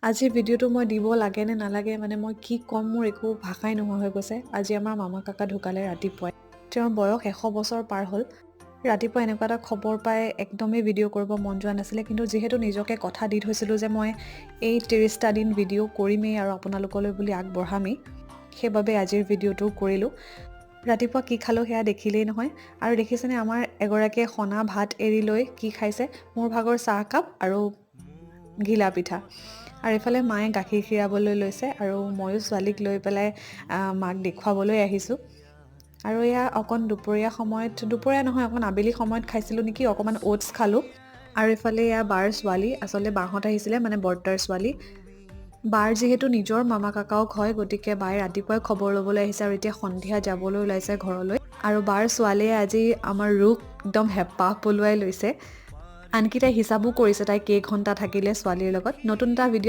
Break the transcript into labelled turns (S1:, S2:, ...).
S1: আজি ভিডিঅ'টো মই দিব লাগে নে নালাগে মানে মই কি ক'ম মোৰ একো ভাষাই নোহোৱা হৈ গৈছে। আজি আমাৰ মামা কাকা ঢুকালে ৰাতিপুৱাই। তেওঁৰ বয়স 100 বছৰ পাৰ হ'ল। ৰাতিপুৱা এনেকুৱা এটা খবৰ পাই একদমেই ভিডিঅ' কৰিব মন যোৱা নাছিলে, কিন্তু যিহেতু নিজকে কথা দি থৈছিলোঁ যে মই এই 30টা দিন ভিডিঅ' কৰিমেই আৰু আপোনালোকলৈ বুলি আগবঢ়ামেই, সেইবাবে আজিৰ ভিডিঅ'টো কৰিলোঁ। ৰাতিপুৱা কি খালোঁ সেয়া দেখিলেই নহয়, আৰু দেখিছেনে আমাৰ এগৰাকীয়ে সনা ভাত এৰি লৈ কি খাইছে, মোৰ ভাগৰ চাহকাপ আৰু ঘিলা পিঠা। আৰু এইফালে মায়ে গাখীৰ খীৰাবলৈ লৈছে আৰু ময়ো ছোৱালীক লৈ পেলাই মাক দেখুৱাবলৈ আহিছোঁ। আৰু এয়া অকণ দুপৰীয়া নহয় অকণ আবেলি সময়ত খাইছিলোঁ নেকি, অকণমান অ'টছ খালোঁ। আৰু এইফালে এয়া বাৰ ছোৱালী, আচলতে বাহঁত আহিছিলে মানে বৰ্তাৰ ছোৱালী। বাৰ যিহেতু নিজৰ মামা কাকাওক হয়, গতিকে বায়ে ৰাতিপুৱাই খবৰ ল'বলৈ আহিছে আৰু এতিয়া সন্ধিয়া যাবলৈ ওলাইছে ঘৰলৈ। আৰু বাৰ ছোৱালীয়ে আজি আমাৰ ৰুক একদম হেঁপাহ পলুৱাই লৈছে। আনকি তাই হিচাপো কৰিছে তাই কেইঘণ্টা থাকিলে ছোৱালীৰ লগত। নতুন এটা ভিডিঅ'